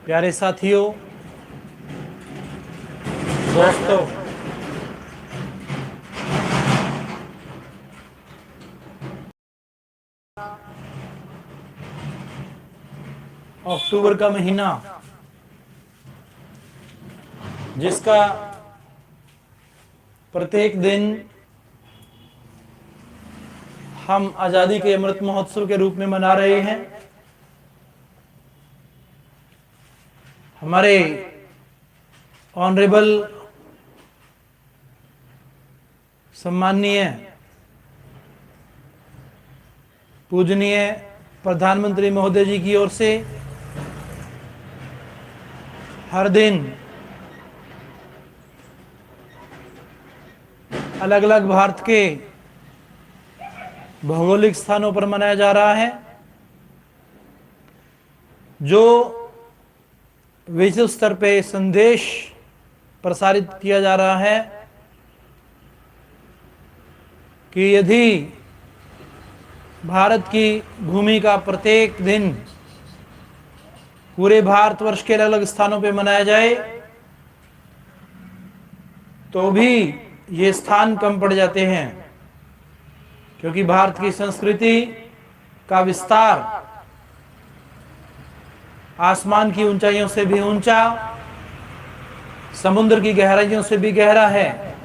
प्यारे साथियों, दोस्तों, अक्टूबर का महीना जिसका प्रत्येक दिन हम आजादी के अमृत महोत्सव के रूप में मना रहे हैं। हमारे ऑनरेबल सम्माननीय पूजनीय प्रधानमंत्री महोदय जी की ओर से हर दिन अलग अलग भारत के भौगोलिक स्थानों पर मनाया जा रहा है, जो विश्व स्तर पे संदेश प्रसारित किया जा रहा है कि यदि भारत की भूमि का प्रत्येक दिन पूरे भारतवर्ष के अलग अलग स्थानों पे मनाया जाए तो भी ये स्थान कम पड़ जाते हैं, क्योंकि भारत की संस्कृति का विस्तार आसमान की ऊंचाइयों से भी ऊंचा, समुद्र की गहराइयों से भी गहरा है।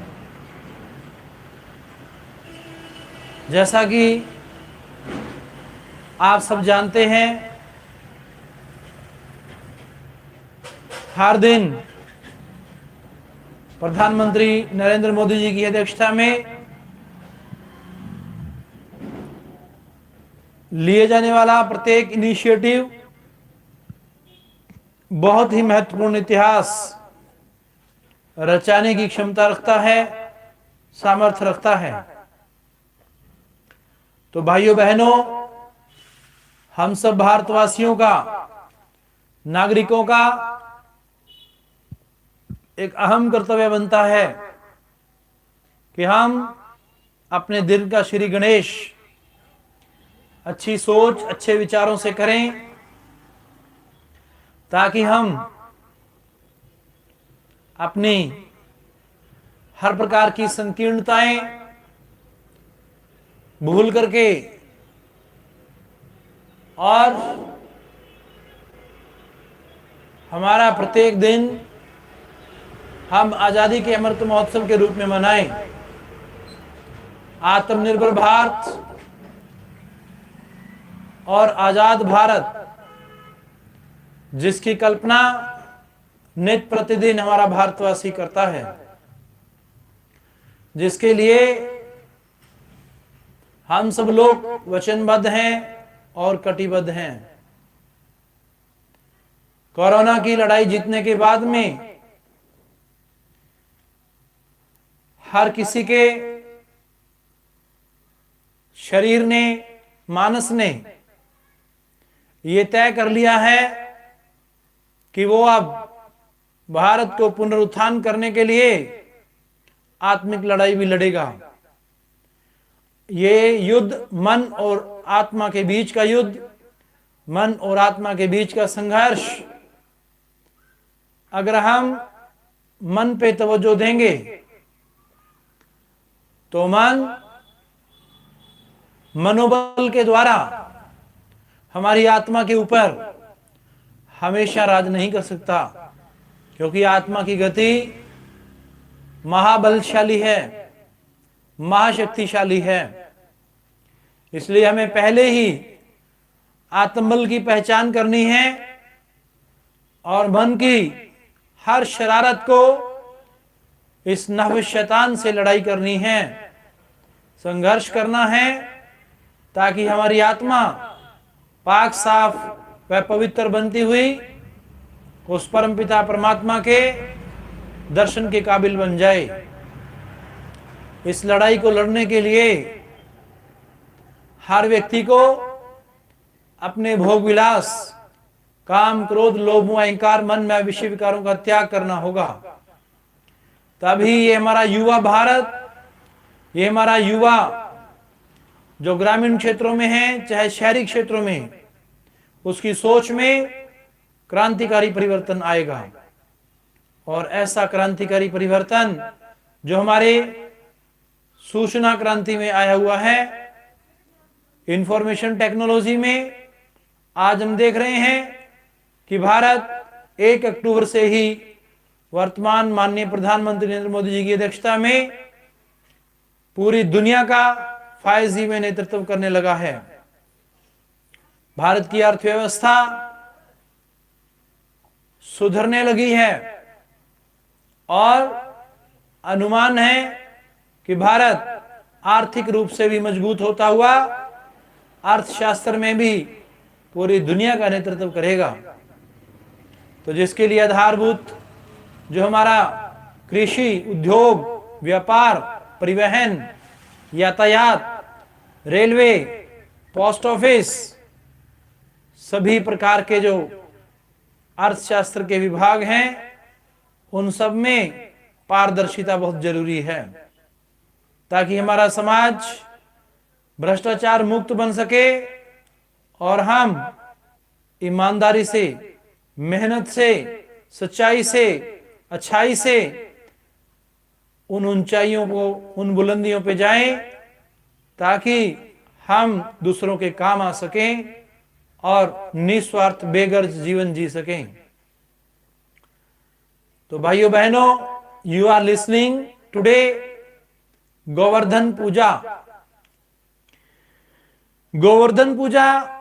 जैसा कि आप सब जानते हैं, हर दिन प्रधानमंत्री नरेंद्र मोदी जी की अध्यक्षता में लिए जाने वाला प्रत्येक इनिशिएटिव बहुत ही महत्वपूर्ण इतिहास रचाने की क्षमता रखता है, सामर्थ्य रखता है। तो भाइयों बहनों, हम सब भारतवासियों का, नागरिकों का एक अहम कर्तव्य बनता है कि हम अपने दिन का श्री गणेश अच्छी सोच, अच्छे विचारों से करें, ताकि हम अपनी हर प्रकार की संकीर्णताएं भूल करके और हमारा प्रत्येक दिन हम आजादी के अमृत महोत्सव के रूप में मनाएं। आत्मनिर्भर भारत और आजाद भारत, जिसकी कल्पना नित्य प्रतिदिन हमारा भारतवासी करता है, जिसके लिए हम सब लोग वचनबद्ध हैं और कटिबद्ध हैं। कोरोना की लड़ाई जीतने के बाद में हर किसी के शरीर ने, मानस ने ये तय कर लिया है कि वो अब भारत को पुनरुत्थान करने के लिए आत्मिक लड़ाई भी लड़ेगा। ये युद्ध मन और आत्मा के बीच का युद्ध, मन और आत्मा के बीच का संघर्ष, अगर हम मन पे तवज्जो देंगे तो मन मनोबल के द्वारा हमारी आत्मा के ऊपर हमेशा राज नहीं कर सकता, क्योंकि आत्मा की गति महाबलशाली है, महाशक्तिशाली है। इसलिए हमें पहले ही आत्मबल की पहचान करनी है और मन की हर शरारत को, इस नह्व शैतान से लड़ाई करनी है, संघर्ष करना है, ताकि हमारी आत्मा पाक साफ व पवित्र बनती हुई उस परमपिता परमात्मा के दर्शन के काबिल बन जाए। इस लड़ाई को लड़ने के लिए हर व्यक्ति को अपने भोग विलास, काम, क्रोध, लोभ, अहंकार, मन में विषय विकारों का त्याग करना होगा। तभी ये हमारा युवा भारत, ये हमारा युवा जो ग्रामीण क्षेत्रों में है चाहे शहरी क्षेत्रों में, उसकी सोच में क्रांतिकारी परिवर्तन आएगा। और ऐसा क्रांतिकारी परिवर्तन जो हमारे सूचना क्रांति में आया हुआ है, इंफॉर्मेशन टेक्नोलॉजी में, आज हम देख रहे हैं कि भारत 1 अक्टूबर से ही वर्तमान माननीय प्रधानमंत्री नरेंद्र मोदी जी की अध्यक्षता में पूरी दुनिया का 5G में नेतृत्व करने लगा है। भारत की अर्थव्यवस्था सुधरने लगी है और अनुमान है कि भारत आर्थिक रूप से भी मजबूत होता हुआ अर्थशास्त्र में भी पूरी दुनिया का नेतृत्व करेगा। तो जिसके लिए आधारभूत जो हमारा कृषि, उद्योग, व्यापार, परिवहन, यातायात, रेलवे, पोस्ट ऑफिस, सभी प्रकार के जो अर्थशास्त्र के विभाग हैं, उन सब में पारदर्शिता बहुत जरूरी है, ताकि हमारा समाज भ्रष्टाचार मुक्त बन सके और हम ईमानदारी से, मेहनत से, सच्चाई से, अच्छाई से उन ऊंचाइयों को, उन बुलंदियों पे जाएं, ताकि हम दूसरों के काम आ सकें और निस्वार्थ बेगर्ज जीवन जी सकें। तो भाइयों बहनों, you are listening today Govardhan Puja. Govardhan Puja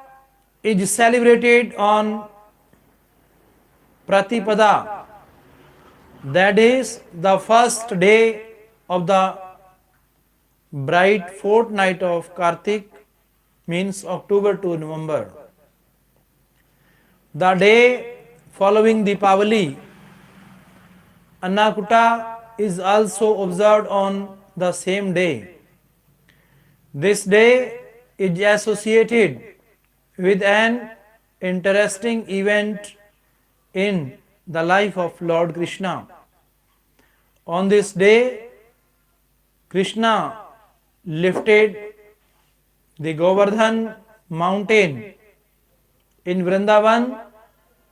is celebrated on Pratipada, that is the first day of the bright fortnight of Kartik, means October to November. The day following Deepavali, Annakuta, is also observed on the same day. This day is associated with an interesting event in the life of Lord Krishna. On this day, Krishna lifted the Govardhan mountain in Vrindavan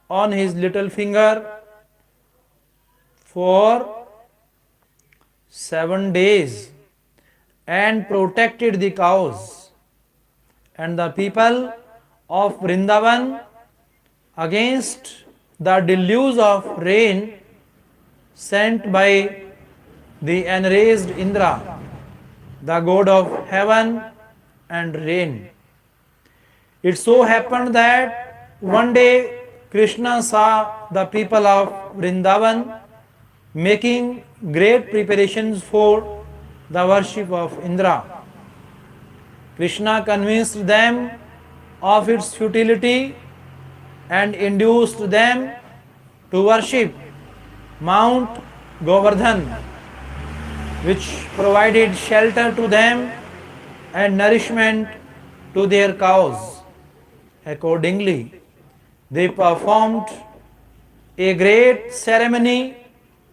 on his little finger for 7 days and protected the cows and the people of Vrindavan against the deluge of rain sent by the enraged Indra, the god of heaven and rain. It so happened that one day Krishna saw the people of Vrindavan making great preparations for the worship of Indra. Krishna convinced them of its futility and induced them to worship Mount Govardhan, which provided shelter to them and nourishment to their cows. Accordingly, they performed a great ceremony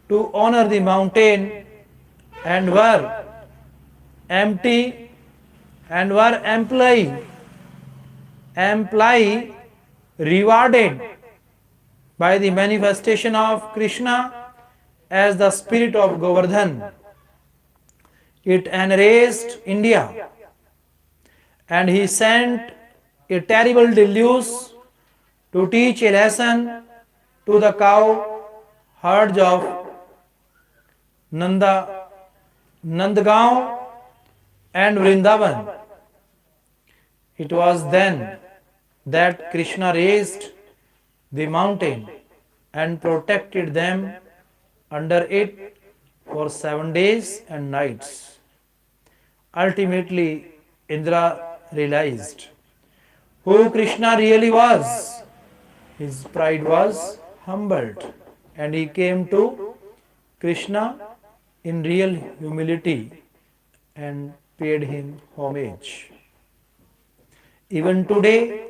to honor the mountain and were amply rewarded by the manifestation of Krishna as the spirit of Govardhan. It enraged India, and he sent a terrible deluge to teach a lesson to the cow herds of Nandgaon and Vrindavan. It was then that Krishna raised the mountain and protected them under it for 7 days and nights. Ultimately, Indra realized who Krishna really was. His pride was humbled, and he came to Krishna in real humility and paid him homage. Even today,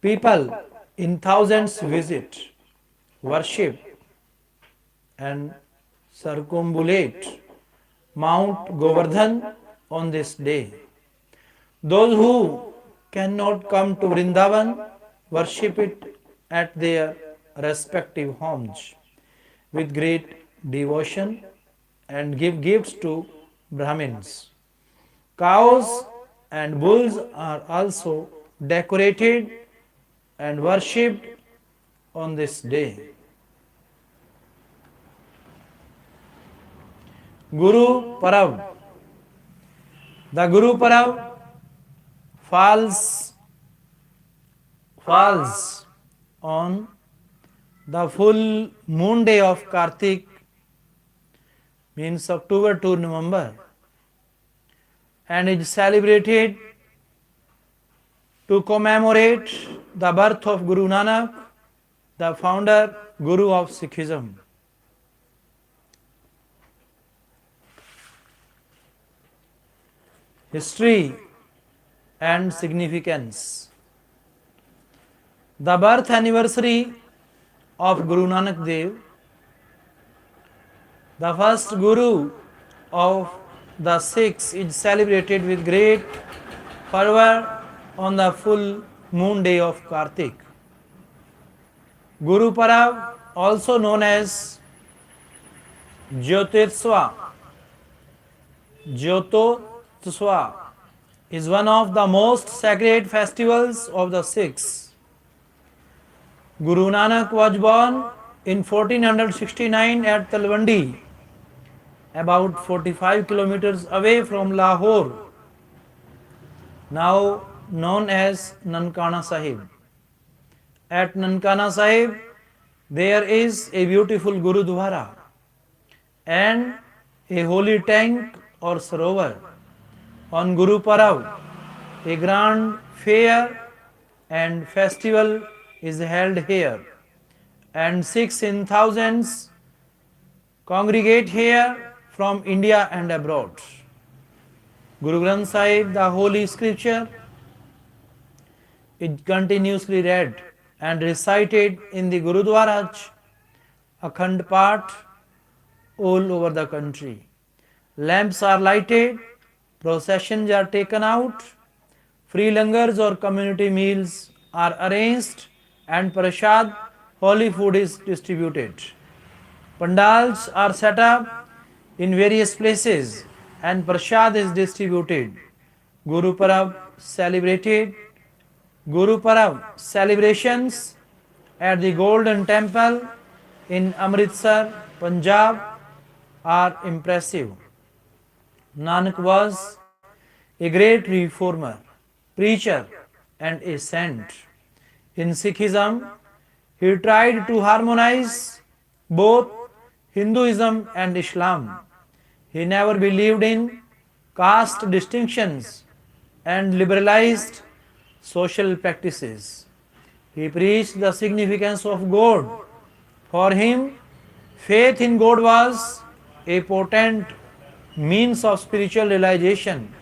people in thousands visit, worship, and circumambulate Mount Govardhan on this day. Those who cannot come to Vrindavan worship it at their respective homes with great devotion and give gifts to Brahmins. Cows and bulls are also decorated and worshipped on this day. Guru Parab. The Guru Parab falls on the full moon day of Kartik, means October to November, and is celebrated to commemorate the birth of Guru Nanak, the founder Guru of Sikhism. History and significance. The birth anniversary of Guru Nanak Dev, the first Guru of the Sikhs, is celebrated with great fervor on the full moon day of Kartik. Guru Parab, also known as Jyotiswa, is one of the most sacred festivals of the Sikhs. Guru Nanak was born in 1469 at Talwandi, about 45 kilometers away from Lahore, now known as Nankana Sahib. At Nankana Sahib, there is a beautiful Gurudwara and a holy tank or sarovar. On Guru Parab, a grand fair and festival is held here, and Sikhs in thousands congregate here from India and abroad. Guru Granth Sahib, the holy scripture, is continuously read and recited in the Gurudwaras, Akhand Path, all over the country. Lamps are lighted, processions are taken out, free langars or community meals are arranged, and prasad, holy food, is distributed. Pandals are set up in various places and prasad is distributed. Guru Parab celebrations at the Golden Temple in Amritsar, Punjab are impressive. Nanak was a great reformer, preacher and a saint. In Sikhism, he tried to harmonize both Hinduism and Islam. He never believed in caste distinctions and liberalized social practices. He preached the significance of God. For him, faith in God was a potent means of spiritual realization.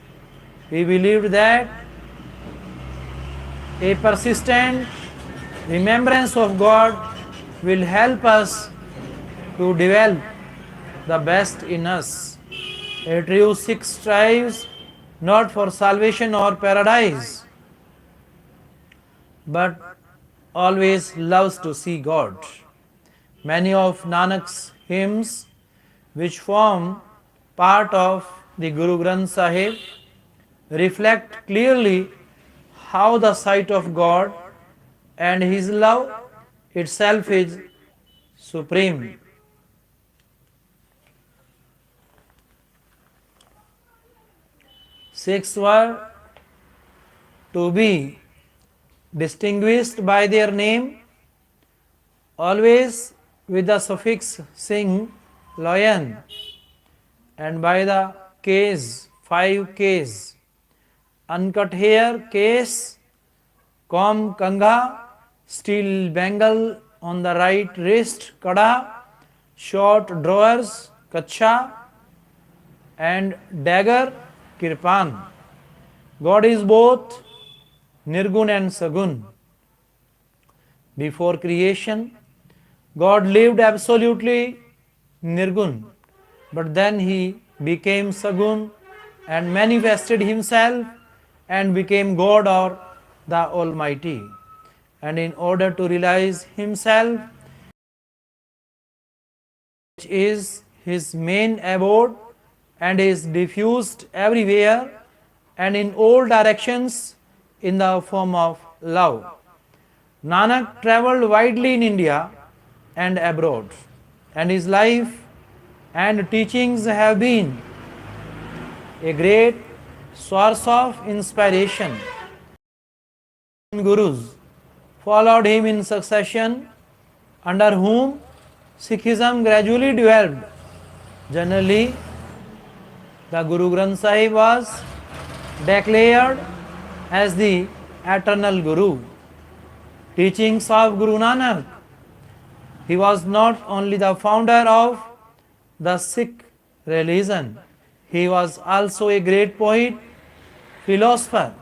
He believed that a persistent remembrance of God will help us to develop the best in us. A true Sikh strives not for salvation or paradise, but always loves to see God. Many of Nanak's hymns, which form part of the Guru Granth Sahib, reflect clearly how the sight of God and His love itself is supreme. Sikhs were to be distinguished by their name, always with the suffix Singh, lion, and by the Ks, 5 Ks, uncut hair, case, comb, kanga, steel bangle on the right wrist, kada, short drawers, kacha, and dagger, kirpan. God is both Nirgun and Sagun. Before creation, God lived absolutely Nirgun, but then He became Sagun and manifested Himself and became God or the Almighty. And in order to realize Himself, is his main abode and is diffused everywhere and in all directions in the form of love. Nanak travelled widely in India and abroad, and his life and teachings have been a great source of inspiration. Gurus followed him in succession, under whom Sikhism gradually developed. Generally, the Guru Granth Sahib was declared as the eternal Guru. Teachings of Guru Nanak. He was not only the founder of the Sikh religion, he was also a great poet, philosopher,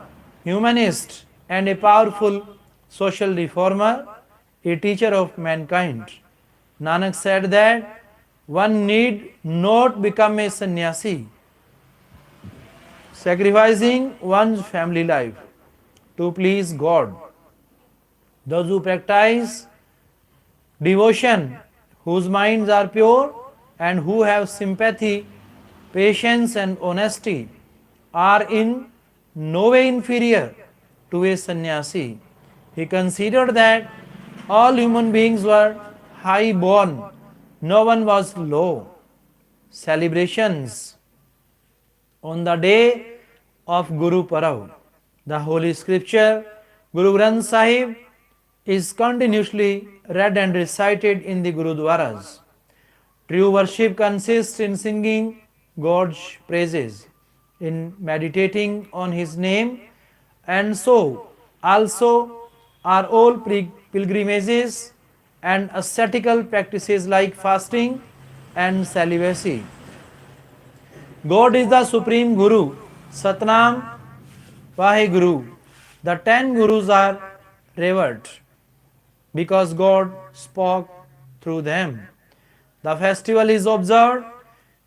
humanist, and a powerful social reformer, a teacher of mankind. Nanak said that one need not become a sannyasi, sacrificing one's family life to please God. Those who practice devotion, whose minds are pure and who have sympathy, patience, and honesty, are in no way inferior to a sannyasi. He considered that all human beings were high born, no one was low. Celebrations on the day of Guru PARAB. The Holy Scripture, Guru Granth Sahib, is continuously read and recited in the Gurudwaras. True worship consists in singing God's praises, in meditating on His name, and so also are all pilgrimages and ascetical practices like fasting and celibacy. God is the Supreme Guru, Satnam Vaheguru. The 10 Gurus are revered because God spoke through them. The festival is observed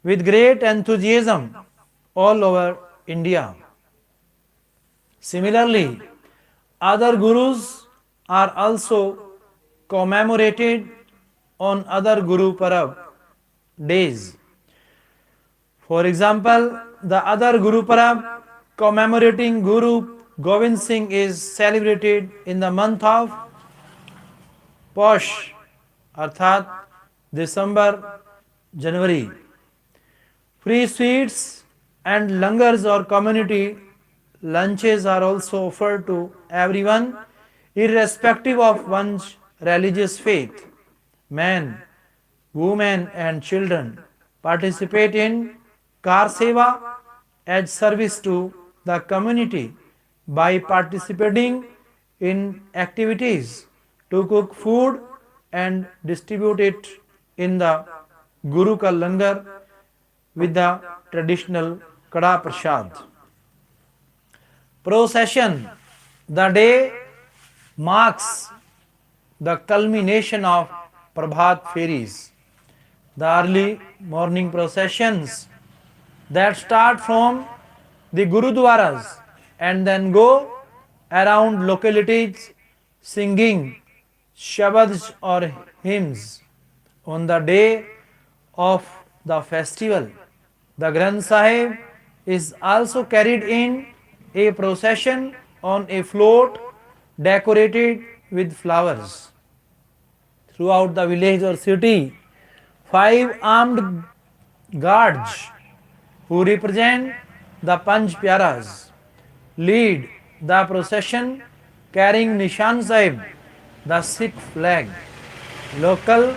with great enthusiasm all over India. Similarly, other Gurus are also commemorated on other Guru Parab days. For example, the other Guru Parab commemorating Guru Govind Singh is celebrated in the month of Posh, अर्थात दिसंबर जनवरी. Free sweets and langars or community lunches are also offered to everyone, irrespective of one's religious faith. Men, women, and children participate in Kar Seva as service to the community by participating in activities to cook food and distribute it in the Guru ka langar with the traditional Kada Prasad. Procession. The day marks the culmination of Prabhat Feris, the early morning processions that start from the Gurudwaras and then go around localities singing shabads or hymns. On the day of the festival, the Granth Sahib is also carried in a procession on a float decorated with flowers. Throughout the village or city, 5 armed guards who represent the Panch Pyaras lead the procession carrying Nishan Sahib, the Sikh flag. Local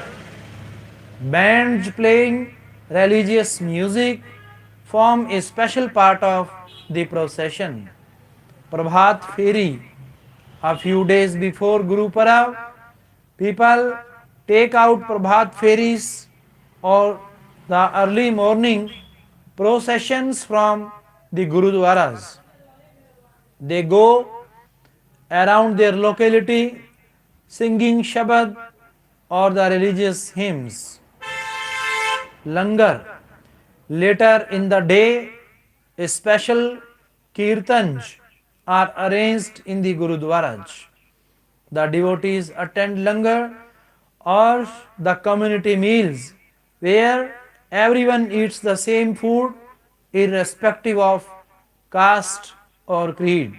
bands playing religious music form a special part of the procession. Prabhat Feri. A few days before Guru Parab, people take out Prabhat Feris or the early morning processions from the Gurudwaras. They go around their locality singing Shabad or the religious hymns. Langar. Later in the day, special kirtans are arranged in the Gurudwaras. The devotees attend langar or the community meals where everyone eats the same food irrespective of caste or creed.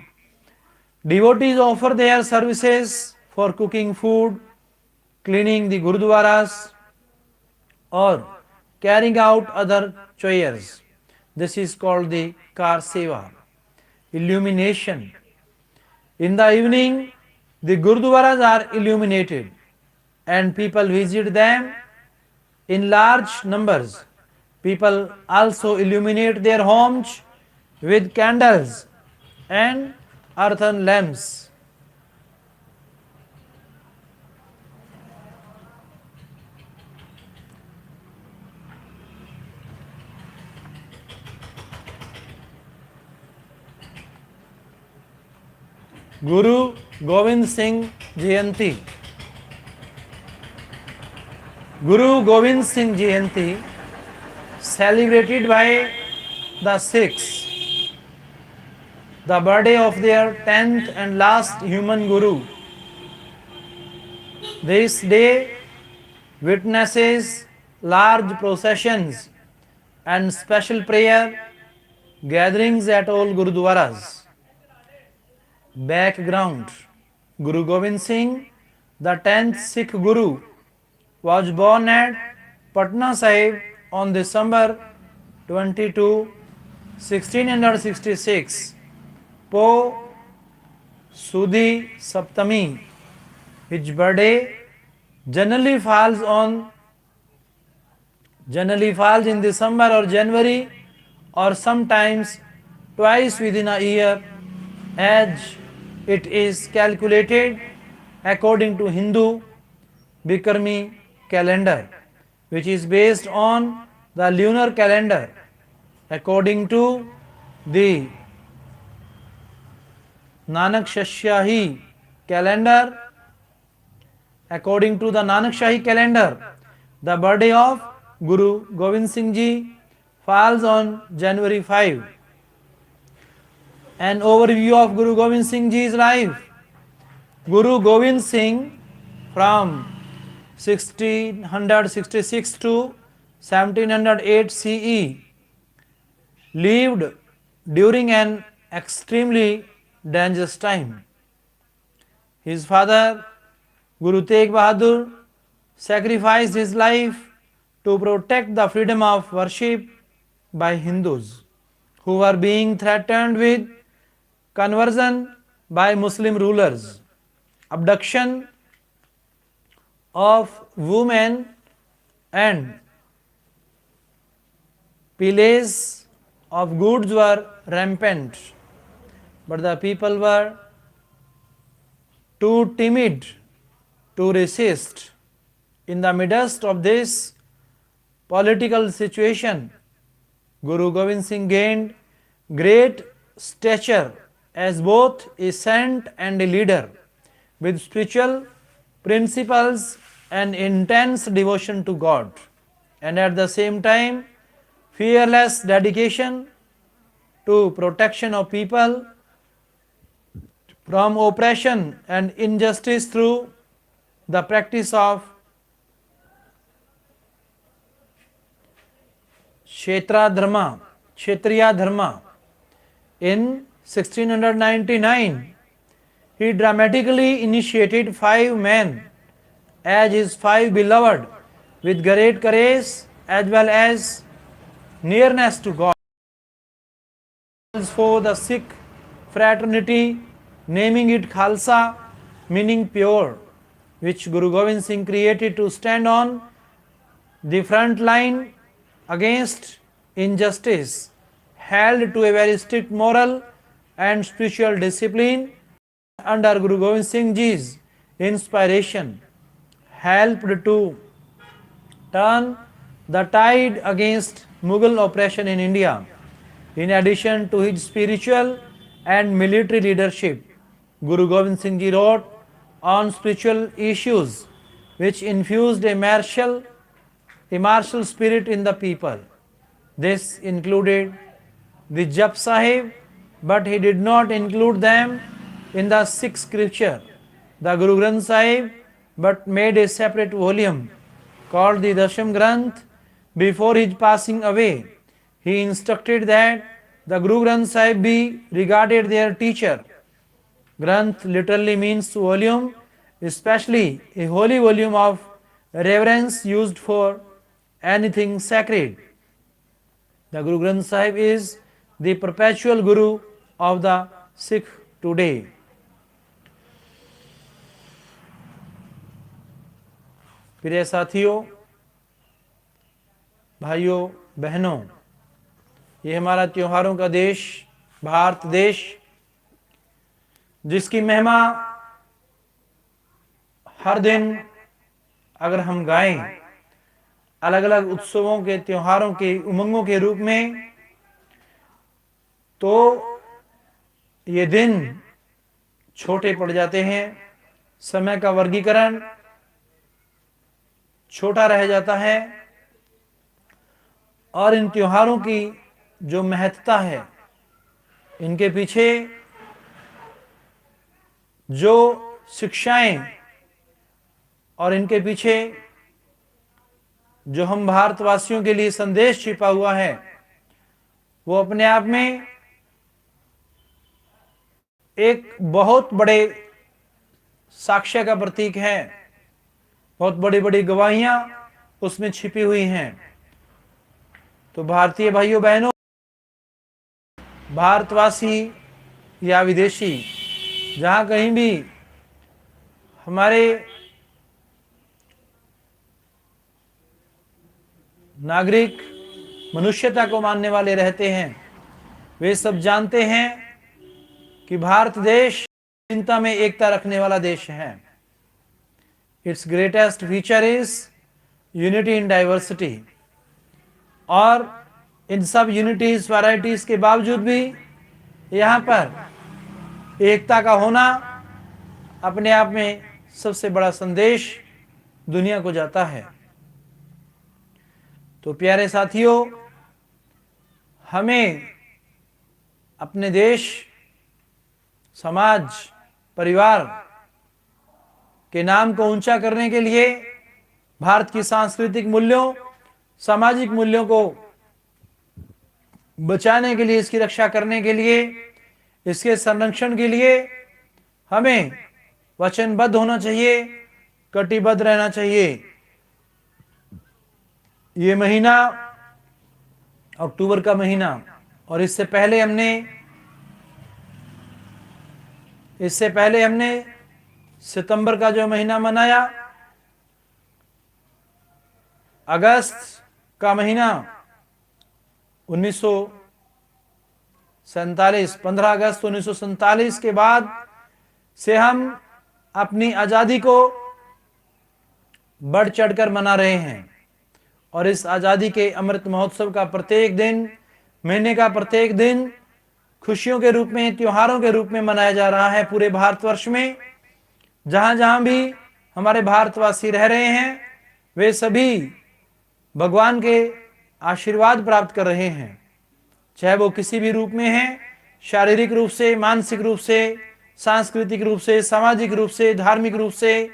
Devotees offer their services for cooking food, cleaning the gurudwaras, or carrying out other chores. This is called the Kar Seva. Illumination. In the evening, the gurudwaras are illuminated and people visit them in large numbers. People also illuminate their homes with candles and earthen lamps. Guru Govind Singh Jayanti. Guru Govind Singh Jayanti, celebrated by the Sikhs, the birthday of their 10th and last human Guru. This day witnesses large processions and special prayer gatherings at all Gurudwaras. Background. Guru Gobind Singh, the 10th Sikh Guru, was born at Patna Sahib on December 22, 1666, Po Sudhi Saptami. His birthday generally falls in December or January, or sometimes twice within a year, as it is calculated according to Hindu Bikrami calendar, which is based on the lunar calendar. According to the Nanak-Shahi calendar, the birthday of Guru Gobind Singh Ji falls on January 5. An overview of Guru Gobind Singh Ji's life. Guru Gobind Singh from 1666 to 1708 CE lived during an extremely dangerous time. His father, Guru Tegh Bahadur, sacrificed his life to protect the freedom of worship by Hindus who were being threatened with conversion by Muslim rulers. Abduction of women and pillage of goods were rampant, but the people were too timid to resist. In the midst of this political situation, Guru Gobind Singh gained great stature as both a saint and a leader, with spiritual principles and intense devotion to God, and at the same time fearless dedication to protection of people from oppression and injustice through the practice of Kshatriya Dharma. In 1699, he dramatically initiated 5 men as his 5 beloved with great courage as well as nearness to God. For the Sikh fraternity, naming it Khalsa, meaning pure, which Guru Gobind Singh created to stand on the front line against injustice, held to a very strict moral and spiritual discipline. Under Guru Gobind Singh Ji's inspiration, helped to turn the tide against Mughal oppression in India. In addition to his spiritual and military leadership, Guru Gobind Singh Ji wrote on spiritual issues, which infused a martial spirit in the people. This included the Jap Sahib, but he did not include them in the Sikh scripture, the Guru Granth Sahib, but made a separate volume called the Dasham Granth, Before his passing away, he instructed that the Guru Granth Sahib be regarded their teacher. Granth literally means volume, especially a holy volume of reverence used for anything sacred. The Guru Granth Sahib is the perpetual Guru of the Sikh today. प्रिय साथियों, भाइयों बहनों, ये हमारा त्योहारों का देश भारत देश, जिसकी महिमा हर दिन अगर हम गाएं, अलग अलग उत्सवों के त्योहारों के उमंगों के रूप में, तो ये दिन छोटे पड़ जाते हैं, समय का वर्गीकरण छोटा रह जाता है, और इन त्योहारों की जो महत्ता है, इनके पीछे जो शिक्षाएं और इनके पीछे जो हम भारतवासियों के लिए संदेश छिपा हुआ है, वो अपने आप में एक बहुत बड़े साक्ष्य का प्रतीक है। बहुत बड़ी बड़ी गवाहियां उसमें छिपी हुई हैं। तो भारतीय भाइयों बहनों, भारतवासी या विदेशी, जहां कहीं भी हमारे नागरिक मनुष्यता को मानने वाले रहते हैं, वे सब जानते हैं कि भारत देश चिंता में एकता रखने वाला देश है। It's greatest feature is unity in diversity. और इन सब यूनिटीज वैरायटीज के बावजूद भी यहाँ पर एकता का होना अपने आप में सबसे बड़ा संदेश दुनिया को जाता है। तो प्यारे साथियों, हमें अपने देश, समाज, परिवार के नाम को ऊंचा करने के लिए, भारत की सांस्कृतिक मूल्यों, सामाजिक मूल्यों को बचाने के लिए, इसकी रक्षा करने के लिए, इसके संरक्षण के लिए हमें वचनबद्ध होना चाहिए, कटिबद्ध रहना चाहिए। ये महीना अक्टूबर का महीना, और इससे पहले हमने सितंबर का जो महीना मनाया, अगस्त का महीना 1947, 15 अगस्त 1947 के बाद से हम अपनी आज़ादी को बढ़ चढ़कर मना रहे हैं। और इस आज़ादी के अमृत महोत्सव का प्रत्येक दिन, महीने का प्रत्येक दिन खुशियों के रूप में, त्योहारों के रूप में मनाया जा रहा है पूरे भारतवर्ष में। जहां जहां भी हमारे भारतवासी रह रहे हैं, वे सभी भगवान के आशीर्वाद प्राप्त कर रहे हैं, चाहे वो किसी भी रूप में है, शारीरिक रूप से, मानसिक रूप से, सांस्कृतिक रूप से, सामाजिक रूप से, धार्मिक रूप से,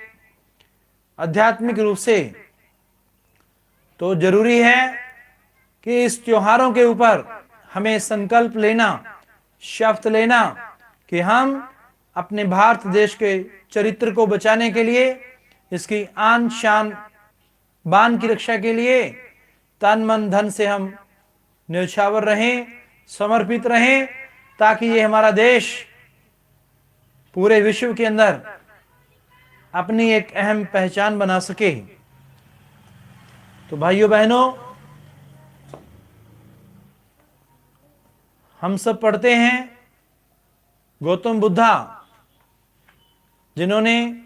आध्यात्मिक रूप से। तो जरूरी है कि इस त्योहारों के ऊपर हमें संकल्प लेना, शपथ लेना कि हम अपने भारत देश के चरित्र को बचाने के लिए, इसकी आन शान बान की रक्षा के लिए तन मन धन से हम न्यौछावर रहें, समर्पित रहें, ताकि ये हमारा देश पूरे विश्व के अंदर अपनी एक अहम पहचान बना सके। तो भाइयों बहनों, हम सब पढ़ते हैं गौतम बुद्धा, जिन्होंने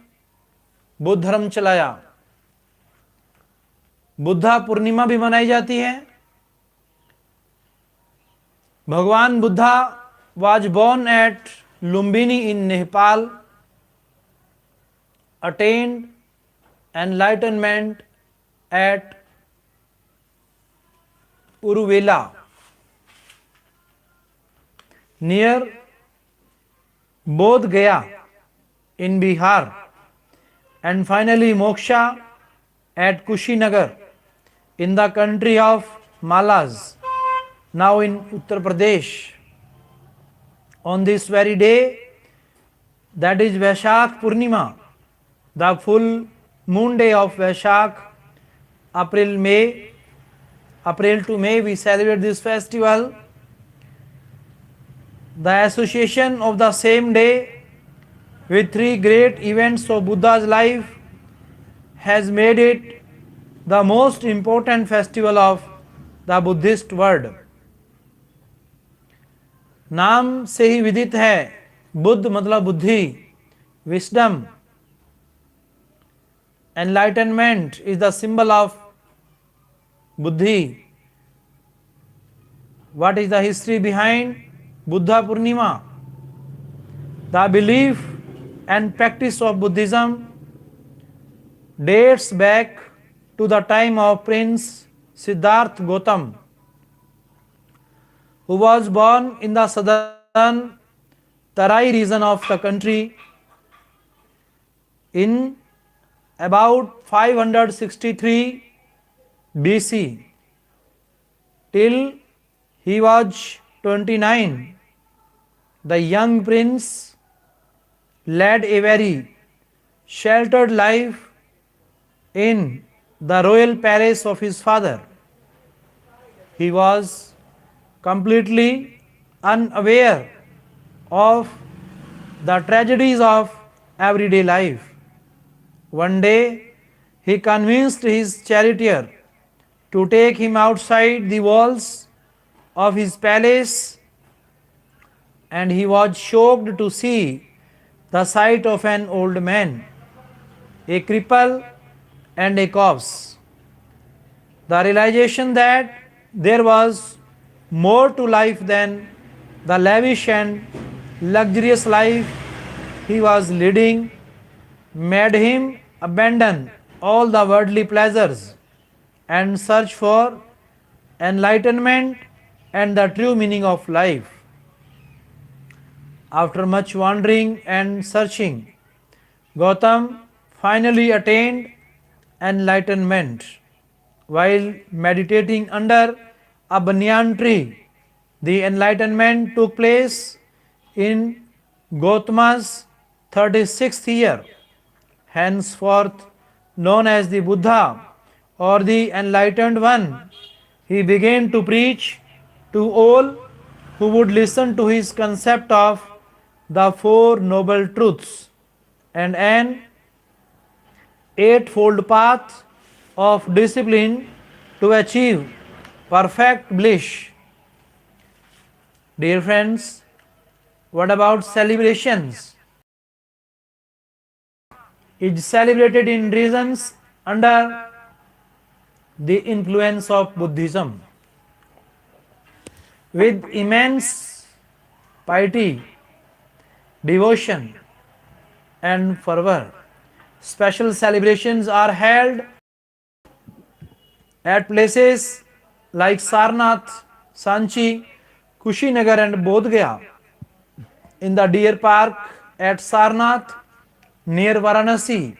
बुद्ध धर्म चलाया। बुद्धा पूर्णिमा भी मनाई जाती है। भगवान Buddha was born at Lumbini in Nepal, attained enlightenment at Uruvela near Bodh Gaya in Bihar, and finally moksha at Kushinagar in the country of Malas, now in Uttar Pradesh. On this very day, that is Vaishakh Purnima, the full moon day of Vaishakh, April to May, we celebrate this festival. The association of the same day with three great events of Buddha's life has made it the most important festival of the Buddhist world. नाम से ही विदित है, बुद्ध मतलब बुद्धि, wisdom, enlightenment is the symbol of buddhi. What is the history behind Buddha Purnima? The belief and practice of Buddhism dates back to the time of Prince Siddhartha Gautam, who was born in the southern Tarai region of the country in about 563 BC. Till he was 29, the young prince led a very sheltered life in the royal palace of his father. He was completely unaware of the tragedies of everyday life. One day, he convinced his charioteer to take him outside the walls of his palace, and he was shocked to see the sight of an old man, a cripple, and a corpse. The realization that there was more to life than the lavish and luxurious life he was leading made him abandon all the worldly pleasures and search for enlightenment and the true meaning of life. After much wandering and searching, Gautam finally attained enlightenment. While meditating under a banyan tree, the enlightenment took place in Gautama's 36th year, henceforth known as the Buddha or the Enlightened One. He began to preach to all who would listen to his concept of the Four Noble Truths and an eightfold path of discipline to achieve perfect bliss. Dear friends, what about celebrations? Is celebrated in regions under the influence of Buddhism. With immense piety, devotion, and fervor, special celebrations are held at places like Sarnath, Sanchi, Kushinagar, and Bodh Gaya. In the Deer Park at Sarnath, near Varanasi,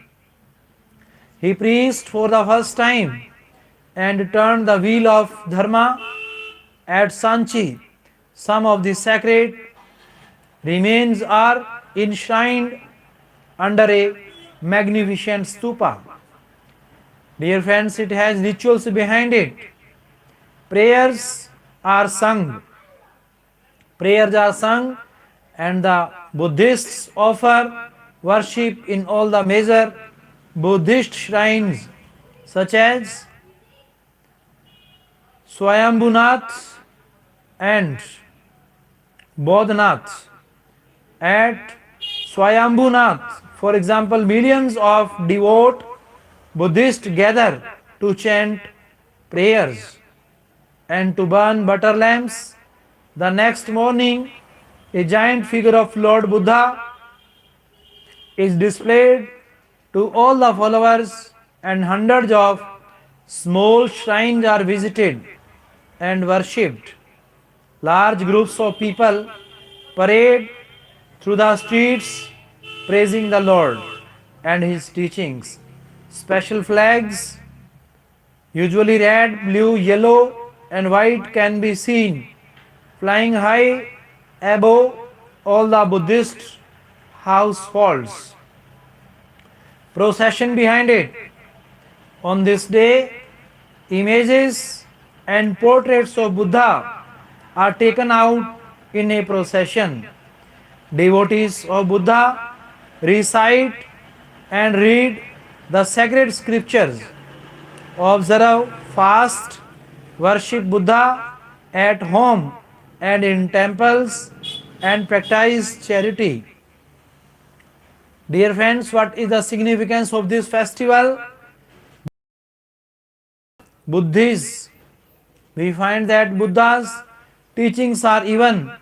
he preached for the first time and turned the wheel of Dharma. At Sanchi, some of the sacred remains are enshrined under a magnificent stupa. Dear friends, it has rituals behind it. Prayers are sung. And the Buddhists offer worship in all the major Buddhist shrines such as Swayambhunath and Bodhnath. At Swayambhunath, for example, millions of devout Buddhists gather to chant prayers and to burn butter lamps. The next morning, a giant figure of Lord Buddha is displayed to all the followers, and hundreds of small shrines are visited and worshipped. Large groups of people parade through the streets praising the Lord and His teachings. Special flags Usually red, blue, yellow and white can be seen flying high above all the Buddhist households. Procession behind it. On this day, images and portraits of Buddha are taken out in a procession. Devotees of Buddha recite and read the sacred scriptures, observe fast, worship Buddha at home and in temples, and practice charity. Dear friends, what is the significance of this festival? Buddhists, we find that Buddha's teachings are even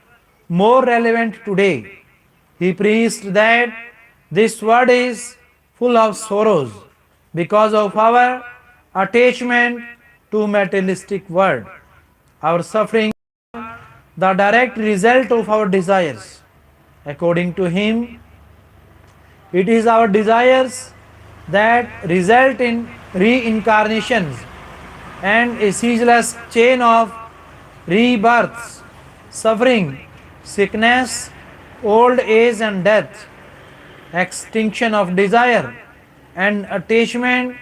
more relevant today. He preached that this world is full of sorrows because of our attachment to materialistic world. Our suffering is the direct result of our desires. According to him, it is our desires that result in reincarnations and a ceaseless chain of rebirths, suffering, sickness, old age and death. Extinction of desire and attachment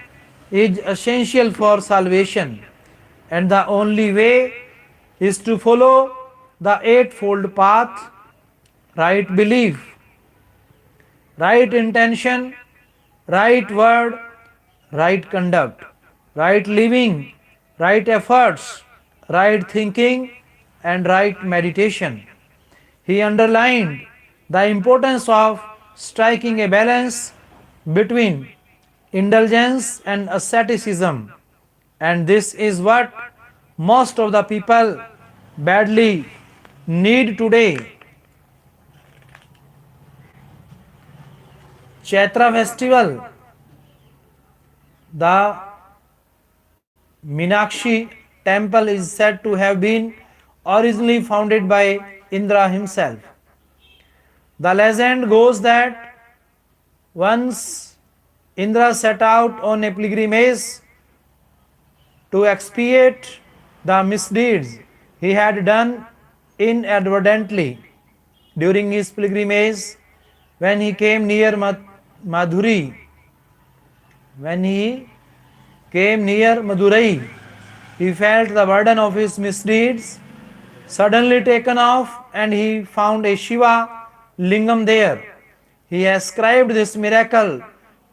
is essential for salvation, and the only way is to follow the eightfold path: right belief, right intention, right word, right conduct, right living, right efforts, right thinking, and right meditation. He underlined the importance of striking a balance between indulgence and asceticism, and this is what most of the people badly need today. Chaitra festival, the Meenakshi temple is said to have been originally founded by Indra himself. The legend goes that once Indra set out on a pilgrimage to expiate the misdeeds he had done inadvertently during his pilgrimage. When he came near Madurai, he felt the burden of his misdeeds suddenly taken off, and he found a Shiva lingam there. He ascribed this miracle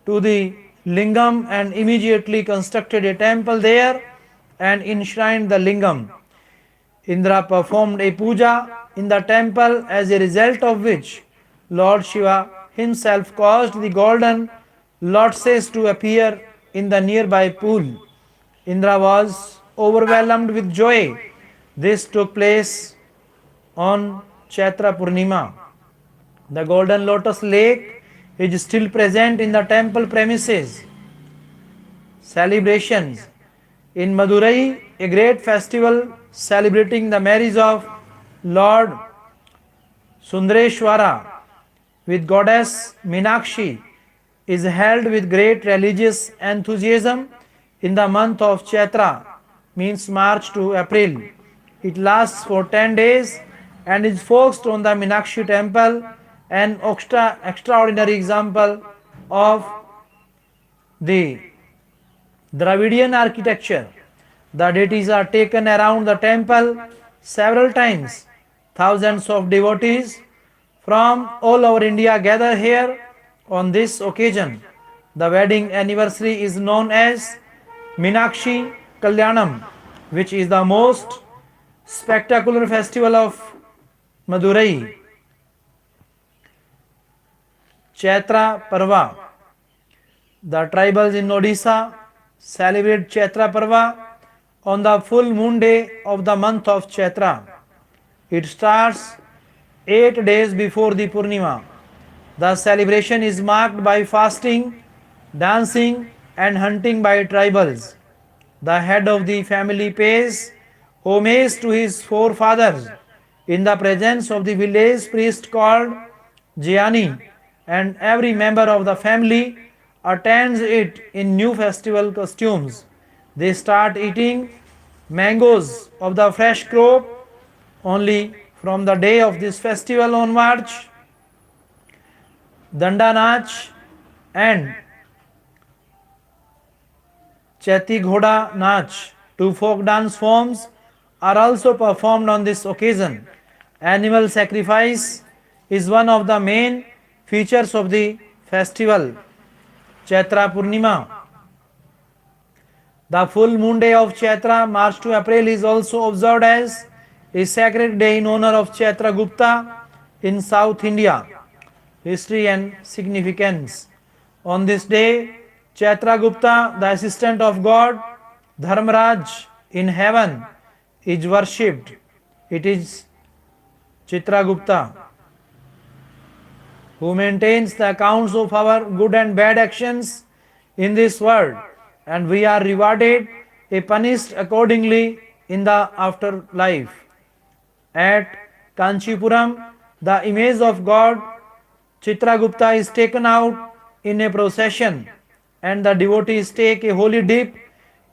to the lingam and immediately constructed a temple there and enshrined the lingam. Indra performed a puja in the temple, as a result of which Lord Shiva himself caused the golden lotuses to appear in the nearby pool. Indra was overwhelmed with joy. This took place on Chaitra Purnima. The golden lotus lake is still present in the temple premises. Celebrations. In Madurai, a great festival celebrating the marriage of Lord Sundareshwara with goddess Meenakshi is held with great religious enthusiasm in the month of Chaitra, means March to April. It lasts for 10 days and is focused on the Meenakshi temple, an extraordinary example of the Dravidian architecture. The deities are taken around the temple several times. Thousands of devotees from all over India gather here on this occasion. The wedding anniversary is known as Meenakshi Kalyanam, which is the most spectacular festival of Madurai. Chaitra Parva. The tribals in Odisha celebrate Chaitra Parva on the full moon day of the month of Chaitra. It starts 8 days before the Purnima. The celebration is marked by fasting, dancing, and hunting by tribals. The head of the family pays homage to his forefathers in the presence of the village priest called Jayani, and every member of the family attends it in new festival costumes. They start eating mangoes of the fresh crop only from the day of this festival onwards. Danda Nach and Cheti Ghoda Nach, two folk dance forms, are also performed on this occasion. Animal sacrifice is one of the main features of the festival. Chaitra Purnima. The full moon day of Chaitra, March to April, is also observed as a sacred day in honor of Chaitra Gupta in South India. History and significance. On this day, Chaitra Gupta, the assistant of God, Dharmaraj in heaven, is worshipped. It is Chitragupta who maintains the accounts of our good and bad actions in this world, and we are rewarded and punished accordingly in the afterlife. At Kanchipuram, the image of God Chitragupta is taken out in a procession, and the devotees take a holy dip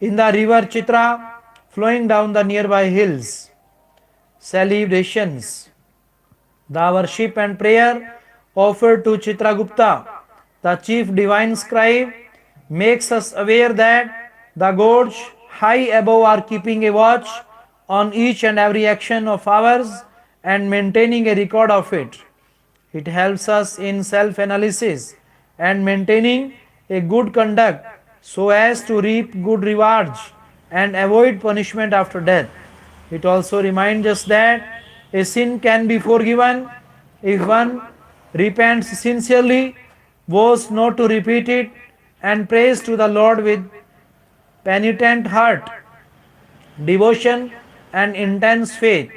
in the river Chitra flowing down the nearby hills. Celebrations. The worship and prayer offered to Chitragupta, the chief divine scribe, makes us aware that the gods high above are keeping a watch on each and every action of ours and maintaining a record of it. It helps us in self-analysis and maintaining a good conduct so as to reap good rewards and avoid punishment after death. It also reminds us that a sin can be forgiven if one repents sincerely, vows not to repeat it, and prays to the Lord with penitent heart, devotion, and intense faith.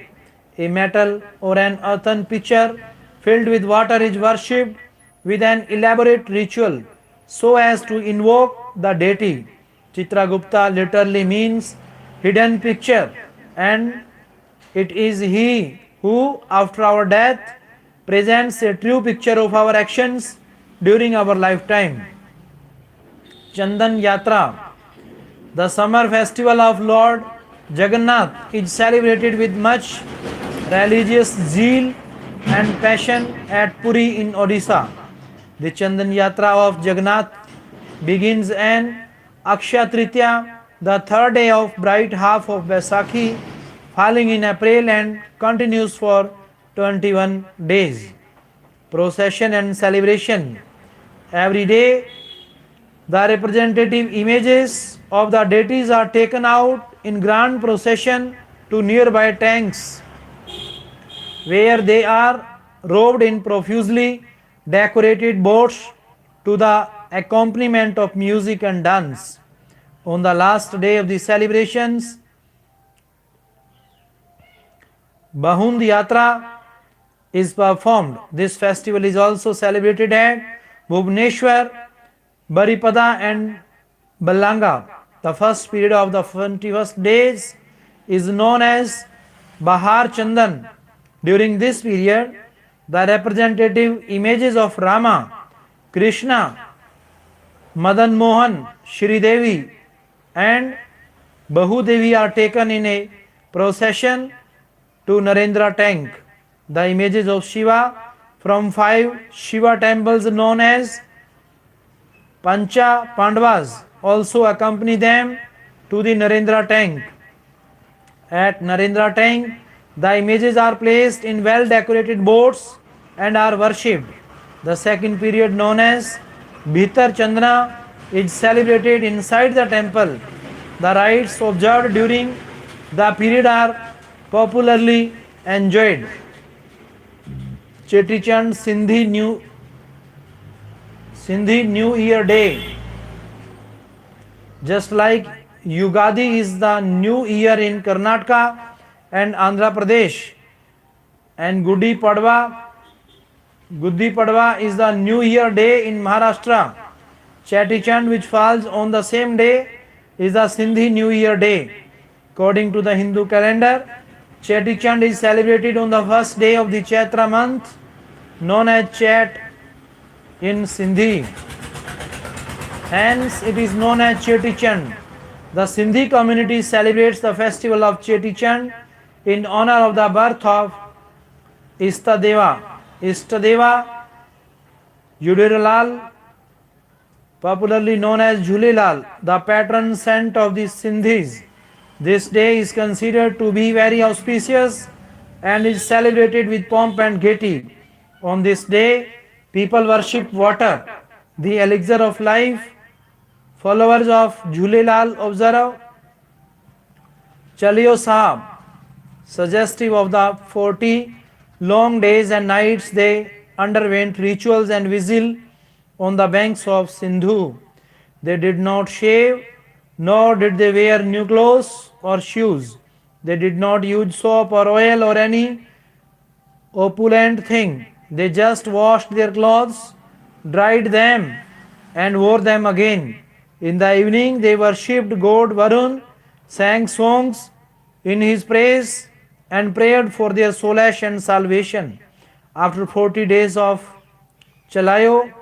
A metal or an earthen pitcher filled with water is worshipped with an elaborate ritual so as to invoke the deity. Chitragupta literally means hidden picture, and it is he who, after our death, presents a true picture of our actions during our lifetime. Chandan Yatra. The summer festival of Lord Jagannath is celebrated with much religious zeal and passion at Puri in Odisha. The Chandan Yatra of Jagannath begins on Akshaya Tritiya, the third day of bright half of Vaisakhi, falling in April, and continues for 21 days. Procession and celebration. Every day, the representative images of the deities are taken out in grand procession to nearby tanks, where they are robed in profusely decorated boats to the accompaniment of music and dance. On the last day of the celebrations, Bahund Yatra is performed. This festival is also celebrated at Bhubaneswar, Baripada and Balanga. The first period of the 21st days is known as Bahar Chandan. During this period, the representative images of Rama, Krishna, Madan Mohan, Shri Devi and Bahu Devi are taken in a procession to Narendra tank. The images of Shiva from 5 Shiva temples known as Pancha Pandavas also accompany them to the Narendra tank. At Narendra tank, the images are placed in well decorated boats and are worshipped. The second period, known as Bhitar Chandana, is celebrated inside the temple. The rites observed during the period are popularly enjoyed. Cheti Chand Sindhi New Year Day. Just like Yugadi is the new year in Karnataka and Andhra Pradesh, and Gudi Padwa is the new year day in Maharashtra. Cheti Chand, which falls on the same day, is the Sindhi New Year Day. According to the Hindu calendar, Cheti Chand is celebrated on the first day of the Chaitra month, known as Chet in Sindhi. Hence, it is known as Cheti Chand. The Sindhi community celebrates the festival of Cheti Chand in honor of the birth of Istadeva. Istadeva Yudhirlal, popularly known as Jhulelal, the patron saint of the Sindhis. This day is considered to be very auspicious and is celebrated with pomp and gaiety. On this day, people worship water, the elixir of life. Followers of Jhulelal observe Chaliyo Sahab, suggestive of the 40 long days and nights they underwent rituals and vigil on the banks of Sindhu. They did not shave, nor did they wear new clothes or shoes. They did not use soap or oil or any opulent thing. They just washed their clothes, dried them, and wore them again. In the evening, they worshipped God Varun, sang songs in his praise, and prayed for their solace and salvation. After 40 days of Chaliyo,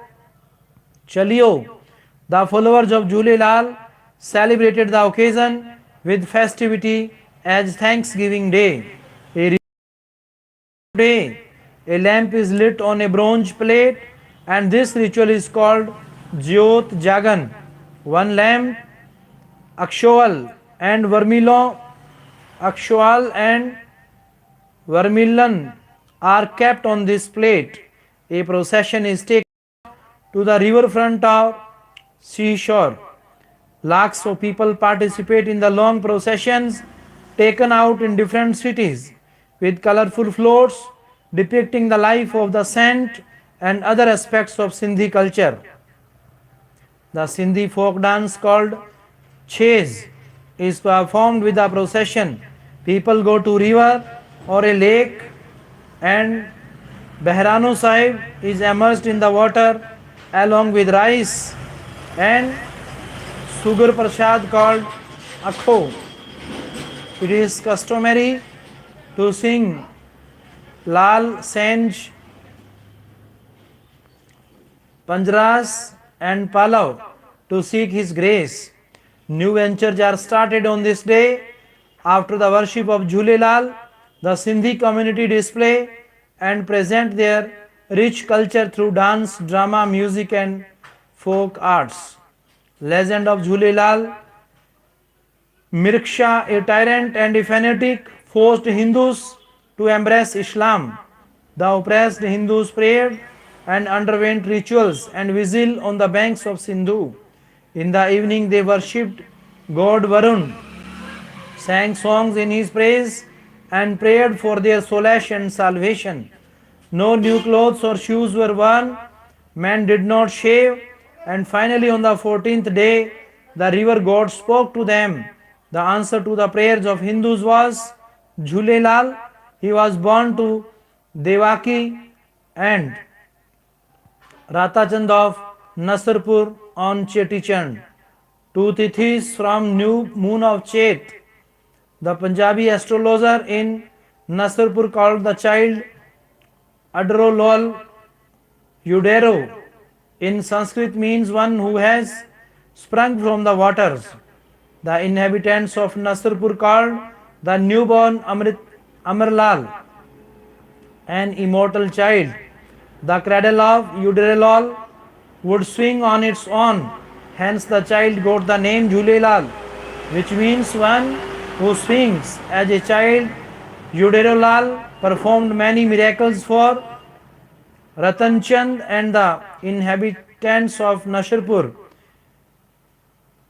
the followers of Jhulelal celebrated the occasion with festivity as Thanksgiving Day. A lamp is lit on a bronze plate, and this ritual is called Jyot Jagan. One lamp, Akshwal and Vermilion are kept on this plate. A procession is taken to the riverfront or seashore. Lakhs of people participate in the long processions taken out in different cities with colorful floats depicting the life of the saint and other aspects of Sindhi culture. The Sindhi folk dance called Chez is performed with the procession. People go to river or a lake and Behrano Sahib is immersed in the water along with rice and sugar prasad called Akho. It is customary to sing Lal Senj, Panjras and Palav to seek his grace. New ventures are started on this day. After the worship of Jhulelal, the Sindhi community display and present their rich culture through dance, drama, music and folk arts. Legend of Jhulelal. Mirksha, a tyrant and a fanatic, forced Hindus to embrace Islam. The oppressed Hindus prayed and underwent rituals and vigil on the banks of Sindhu. In the evening they worshipped God Varun, sang songs in his praise and prayed for their solace and salvation. No new clothes or shoes were worn, men did not shave, and finally on the 14th day the river god spoke to them. The answer to the prayers of Hindus was Jhulelal. He was born to Devaki and Ratachand of Nasrpur on Cheti Chand. Two Tithis from new moon of Chet. The Punjabi astrologer in Nasrpur called the child Adrolol Yudero. In Sanskrit means one who has sprung from the waters. The inhabitants of Nasrpur called the newborn Amarlal, an immortal child. The cradle of Yudrelal would swing on its own, hence the child got the name Jhulelal, which means one who swings. As a child, Yudrelal performed many miracles for Ratan Chand and the inhabitants of Nasrpur.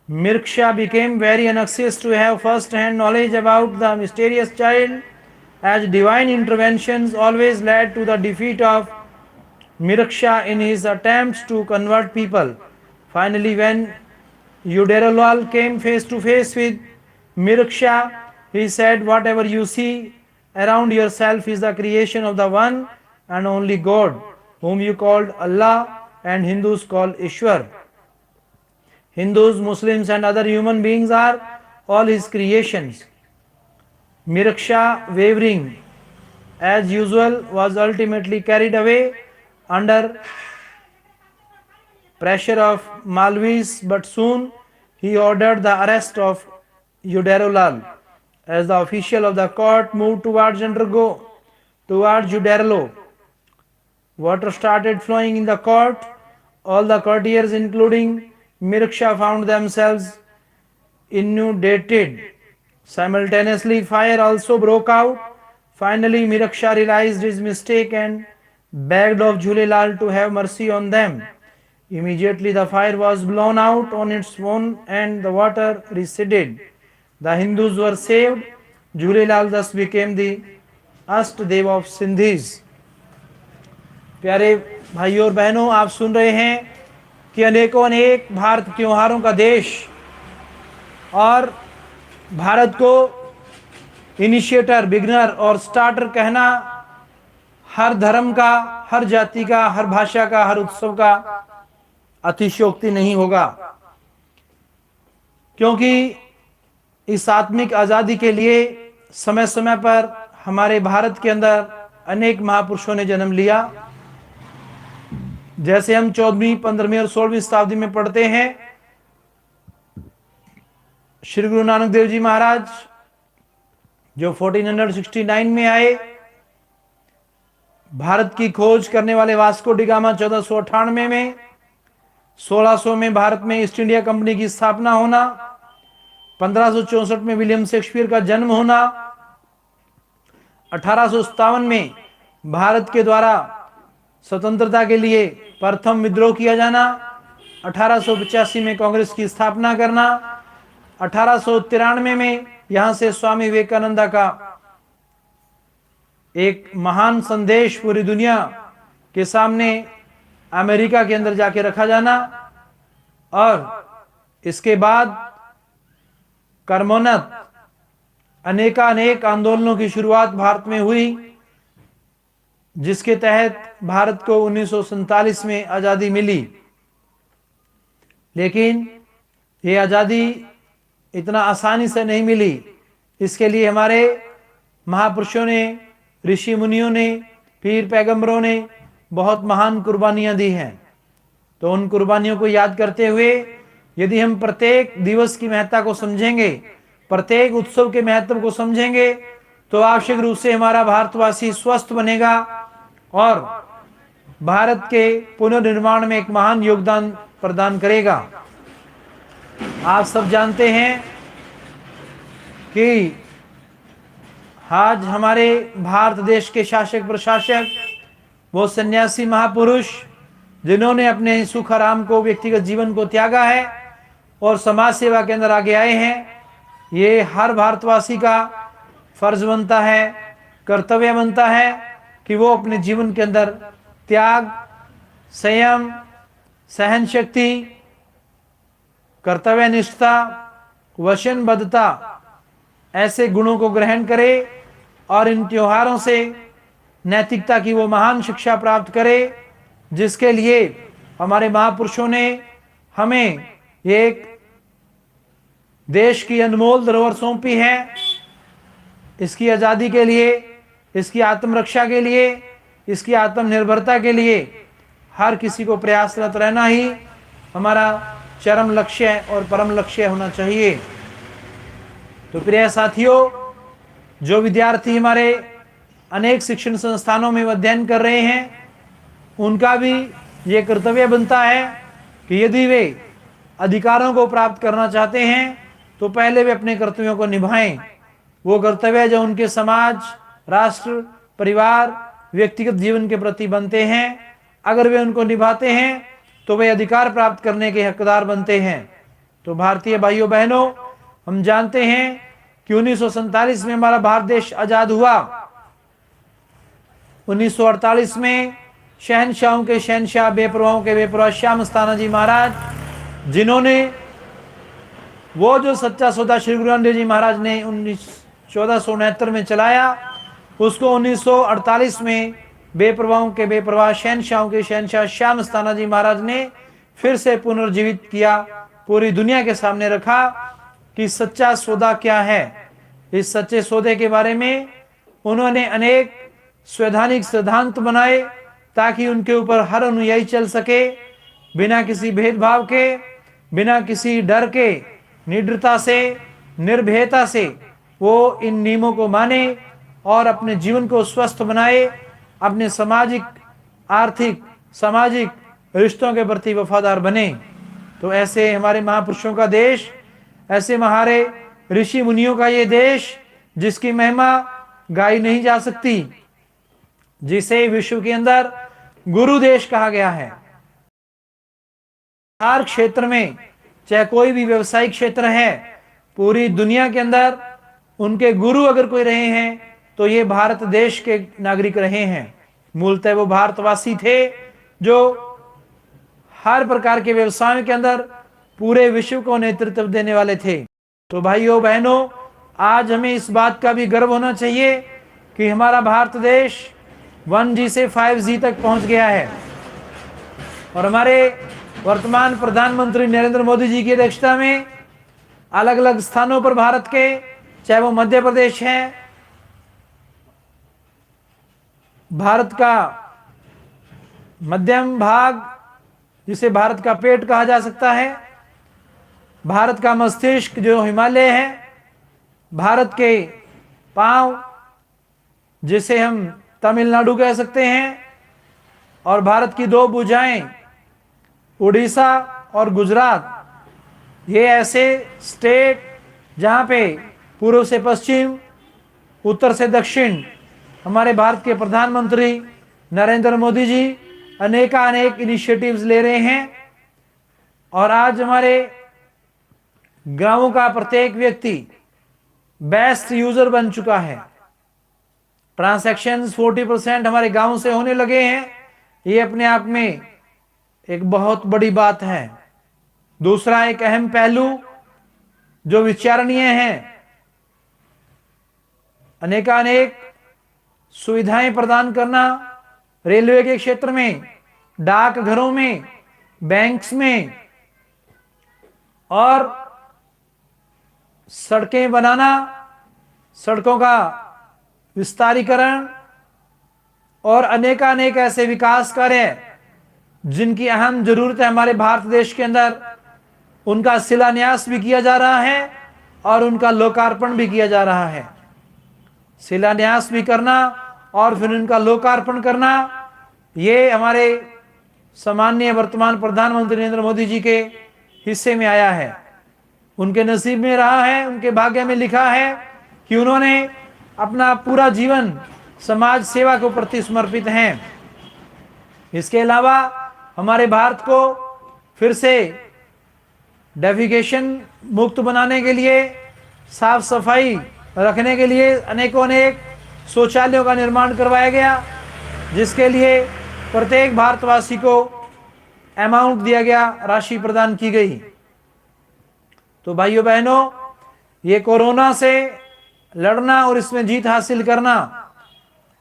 Mirksha became very anxious to have first-hand knowledge about the mysterious child, as divine interventions always led to the defeat of Mirksha in his attempts to convert people. Finally, when Yudrelal came face to face with Mirksha, he said, "Whatever you see around yourself is the creation of the one and only God, whom you called Allah and Hindus call Ishwar. Hindus, Muslims and other human beings are all his creations." Mirksha, wavering as usual, was ultimately carried away under pressure of Malvis, but soon he ordered the arrest of Udarolal. As the official of the court moved towards Udarolo, water started flowing in the court. All the courtiers, including Miriksha, found themselves inundated. Simultaneously, fire also broke out. Finally, Miriksha realized his mistake and begged of Jhulelal to have mercy on them. Immediately, the fire was blown out on its own and the water receded. The Hindus were saved. Jhulelal thus became the Astdev of Sindhis. प्यारे भाइयों और बहनों, आप सुन रहे हैं कि अनेकों अनेक भारत त्योहारों का देश और भारत को इनिशिएटर, बिगनर और स्टार्टर कहना हर धर्म का, हर जाति का, हर भाषा का, हर उत्सव का अतिशयोक्ति नहीं होगा, क्योंकि इस आत्मिक आजादी के लिए समय समय पर हमारे भारत के अंदर अनेक महापुरुषों ने जन्म लिया। जैसे हम 14वीं, 15वीं और 16वीं शताब्दी में पढ़ते हैं, श्री गुरु नानक देव जी महाराज जो 1469 में आए, भारत की खोज करने वाले वास्को डी गामा 1498 में, 1600 में भारत में ईस्ट इंडिया कंपनी की स्थापना होना, 1564 में विलियम शेक्सपियर का जन्म होना, 1857 में भारत के द्वारा स्वतंत्रता के लिए प्रथम विद्रोह किया जाना, 1885 में कांग्रेस की स्थापना करना, 1893 में यहां से स्वामी विवेकानंद का एक महान संदेश पूरी दुनिया के सामने अमेरिका के अंदर जाके रखा जाना, और इसके बाद कर्मोन्नत अनेकानेक आंदोलनों की शुरुआत भारत में हुई, जिसके तहत भारत को 1947 में आजादी मिली। लेकिन ये आजादी इतना आसानी से नहीं मिली। इसके लिए हमारे महापुरुषों ने, ऋषि मुनियों ने, पीर पैगंबरों ने बहुत महान कुर्बानियां दी हैं। तो उन कुर्बानियों को याद करते हुए यदि हम प्रत्येक दिवस की महत्ता को समझेंगे, प्रत्येक उत्सव के महत्व को समझेंगे, तो आवश्यक रूप से हमारा भारतवासी स्वस्थ बनेगा और भारत के पुनर्निर्माण में एक महान योगदान प्रदान करेगा। आप सब जानते हैं कि आज हमारे भारत देश के शासक प्रशासक, वो सन्यासी महापुरुष जिन्होंने अपने सुख आराम को, व्यक्तिगत जीवन को त्यागा है और समाज सेवा के अंदर आगे आए हैं, ये हर भारतवासी का फर्ज बनता है, कर्तव्य बनता है कि वो अपने जीवन के अंदर त्याग, संयम, सहन शक्ति, कर्तव्यनिष्ठता, वचनबद्धता ऐसे गुणों को ग्रहण करे और इन त्योहारों से नैतिकता की वो महान शिक्षा प्राप्त करे जिसके लिए हमारे महापुरुषों ने हमें एक देश की अनमोल धरोहर सौंपी है। इसकी आज़ादी के लिए, इसकी आत्मरक्षा के लिए, इसकी आत्मनिर्भरता के लिए हर किसी को प्रयासरत रहना ही हमारा चरम लक्ष्य और परम लक्ष्य होना चाहिए। तो प्रिय साथियों, जो विद्यार्थी हमारे अनेक शिक्षण संस्थानों में अध्ययन कर रहे हैं, उनका भी ये कर्तव्य बनता है कि यदि वे अधिकारों को प्राप्त करना चाहते हैं तो पहले वे अपने कर्तव्यों को निभाएं। वो कर्तव्य जो उनके समाज, राष्ट्र, परिवार, व्यक्तिगत जीवन के प्रति बनते हैं, अगर वे उनको निभाते हैं तो वे अधिकार प्राप्त करने के हकदार बनते हैं। तो भारतीय भाइयों बहनों, हम जानते हैं कि 1947 में हमारा भारत देश आजाद हुआ। 1948 में शहनशाहों के शहनशाह, बेपरवाहों के बेपरवाह श्याम स्थाना जी महाराज, जिन्होंने वो जो सच्चा सौदा श्री गुरु नानक देव जी महाराज ने 1469 में चलाया, उसको 1948 में बेपरवाहों के बेपरवाह शहनशाहों के शहनशाह श्याम स्थाना जी महाराज ने फिर से पुनर्जीवित किया, पूरी दुनिया के सामने रखा कि सच्चा सौदा क्या है। इस सच्चे सौदे के बारे में उन्होंने अनेक संवैधानिक सिद्धांत बनाए ताकि उनके ऊपर हर अनुयायी चल सके बिना किसी भेदभाव के, बिना किसी डर के, निडरता से, निर्भयता से वो इन नियमों को माने और अपने जीवन को स्वस्थ बनाए, अपने सामाजिक, आर्थिक, सामाजिक रिश्तों के प्रति वफादार बने। तो ऐसे हमारे महापुरुषों का देश, ऐसे हमारे ऋषि मुनियों का ये देश, जिसकी महिमा गाई नहीं जा सकती, जिसे विश्व के अंदर गुरु देश कहा गया है। हर क्षेत्र में, चाहे कोई भी व्यवसायिक क्षेत्र है, पूरी दुनिया के अंदर उनके गुरु अगर कोई रहे हैं तो ये भारत देश के नागरिक रहे हैं। मूलतः वो भारतवासी थे जो हर प्रकार के व्यवसायों के अंदर पूरे विश्व को नेतृत्व देने वाले थे। तो भाइयों बहनों, आज हमें इस बात का भी गर्व होना चाहिए कि हमारा भारत देश 1G से 5G तक पहुंच गया है। और हमारे वर्तमान प्रधानमंत्री नरेंद्र मोदी जी की अध्यक्षता में अलग अलग स्थानों पर भारत के, चाहे वो मध्य प्रदेश है, भारत का मध्यम भाग जिसे भारत का पेट कहा जा सकता है, भारत का मस्तिष्क जो हिमालय है, भारत के पांव जिसे हम तमिलनाडु कह सकते हैं, और भारत की 2 भुजाएं उड़ीसा और गुजरात, ये ऐसे स्टेट जहां पे पूर्व से पश्चिम, उत्तर से दक्षिण हमारे भारत के प्रधानमंत्री नरेंद्र मोदी जी अनेक इनिशिएटिव्स ले रहे हैं। और आज हमारे गांवों का प्रत्येक व्यक्ति बेस्ट यूजर बन चुका है। ट्रांजैक्शंस 40% हमारे गांव से होने लगे हैं। ये अपने आप में एक बहुत बड़ी बात है। दूसरा एक अहम पहलू जो विचारणीय है, अनेक सुविधाएं प्रदान करना रेलवे के क्षेत्र में, डाक घरों में, बैंक्स में, और सड़कें बनाना, सड़कों का विस्तारीकरण और अनेक ऐसे विकास कार्य जिनकी अहम जरूरत है हमारे भारत देश के अंदर, उनका शिलान्यास भी किया जा रहा है और उनका लोकार्पण भी किया जा रहा है। शिलान्यास भी करना और फिर उनका लोकार्पण करना, ये हमारे सम्माननीय वर्तमान प्रधानमंत्री नरेंद्र मोदी जी के हिस्से में आया है। उनके नसीब में रहा है, उनके भाग्य में लिखा है कि उन्होंने अपना पूरा जीवन समाज सेवा को प्रति समर्पित हैं। इसके अलावा हमारे भारत को फिर से डेफिकेशन मुक्त बनाने के लिए, साफ सफाई रखने के लिए अनेक शौचालयों का निर्माण करवाया गया, जिसके लिए प्रत्येक भारतवासी को अमाउंट दिया गया, राशि प्रदान की गई। तो भाइयों बहनों, ये कोरोना से लड़ना और इसमें जीत हासिल करना,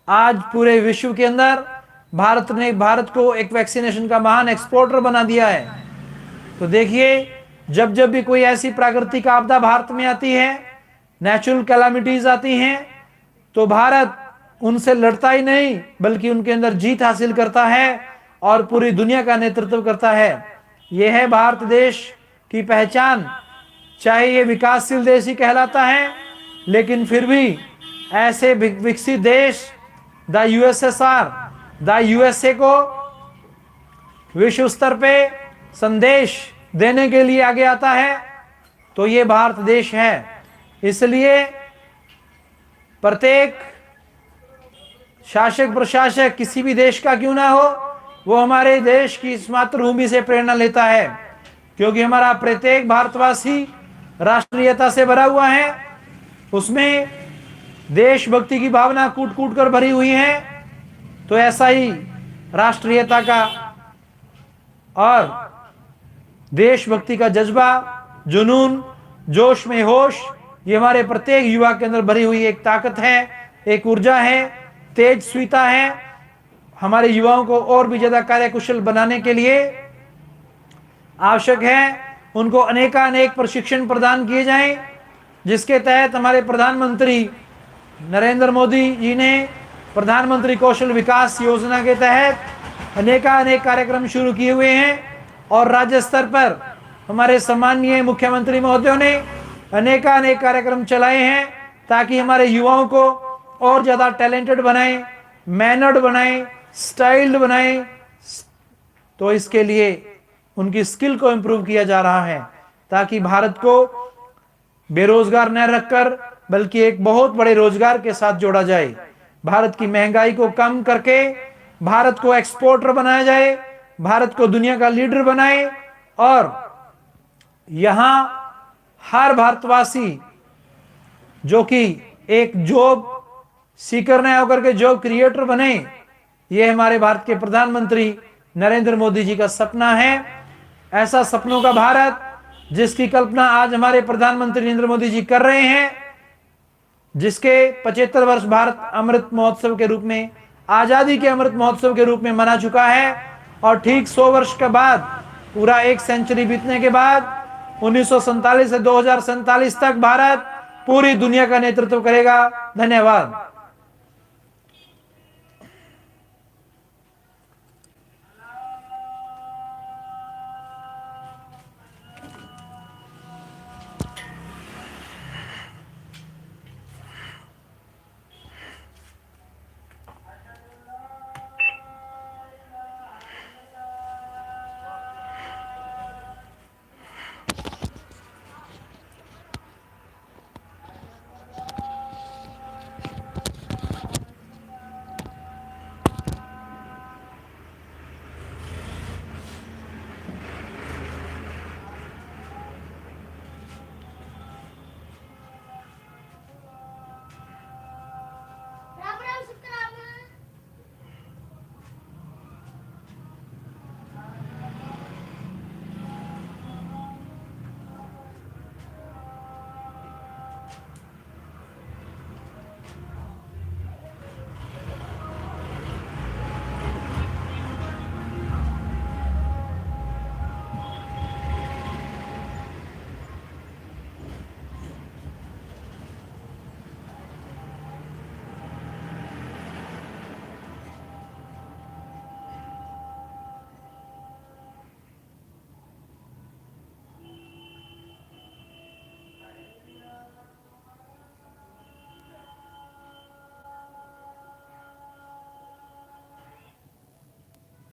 आज पूरे विश्व के अंदर भारत ने भारत को एक वैक्सीनेशन का महान एक्सपोर्टर बना दिया है। तो देखिए, जब भी कोई ऐसी प्राकृतिक आपदा भारत में आती है, नेचुरल कैलामिटीज आती हैं, तो भारत उनसे लड़ता ही नहीं बल्कि उनके अंदर जीत हासिल करता है और पूरी दुनिया का नेतृत्व करता है। यह है भारत देश की पहचान। चाहे ये विकासशील देश ही कहलाता है, लेकिन फिर भी ऐसे विकसित देश द USSR, द USA को विश्व स्तर पे संदेश देने के लिए आगे आता है, तो ये भारत देश है। इसलिए प्रत्येक शासक प्रशासक किसी भी देश का क्यों ना हो, वो हमारे देश की इस मातृभूमि से प्रेरणा लेता है, क्योंकि हमारा प्रत्येक भारतवासी राष्ट्रीयता से भरा हुआ है। उसमें देशभक्ति की भावना कूट कूट कर भरी हुई है। तो ऐसा ही राष्ट्रीयता का और देशभक्ति का जज्बा, जुनून, जोश में होश, ये हमारे प्रत्येक युवा के अंदर भरी हुई एक ताकत है, एक ऊर्जा है, तेजस्विता है। हमारे युवाओं को और भी ज्यादा कार्यकुशल बनाने के लिए आवश्यक है उनको अनेक प्रशिक्षण प्रदान किए जाएं, जिसके तहत हमारे प्रधानमंत्री नरेंद्र मोदी जी ने प्रधानमंत्री कौशल विकास योजना के तहत अनेक कार्यक्रम शुरू किए हुए हैं और राज्य स्तर पर हमारे सम्माननीय मुख्यमंत्री महोदयों ने अनेकानेक कार्यक्रम चलाए हैं ताकि हमारे युवाओं को और ज्यादा टैलेंटेड बनाएं, मैनर्ड बनाएं, स्टाइल्ड बनाएं। तो इसके लिए उनकी स्किल को इंप्रूव किया जा रहा है ताकि भारत को बेरोजगार न रखकर बल्कि एक बहुत बड़े रोजगार के साथ जोड़ा जाए। भारत की महंगाई को कम करके भारत को एक्सपोर्टर बनाया जाए, भारत को दुनिया का लीडर बनाए और यहां हर भारतवासी जो कि एक जॉब सीकर न होकर के जॉब क्रिएटर बने। यह हमारे भारत के प्रधानमंत्री नरेंद्र मोदी जी का सपना है। ऐसा सपनों का भारत जिसकी कल्पना आज हमारे प्रधानमंत्री नरेंद्र मोदी जी कर रहे हैं, जिसके 75 वर्ष भारत अमृत महोत्सव के रूप में, आजादी के अमृत महोत्सव के रूप में मना चुका है। और ठीक 100 वर्ष के बाद, पूरा एक सेंचुरी बीतने के बाद 1947 से 2047 तक भारत पूरी दुनिया का नेतृत्व करेगा। धन्यवाद।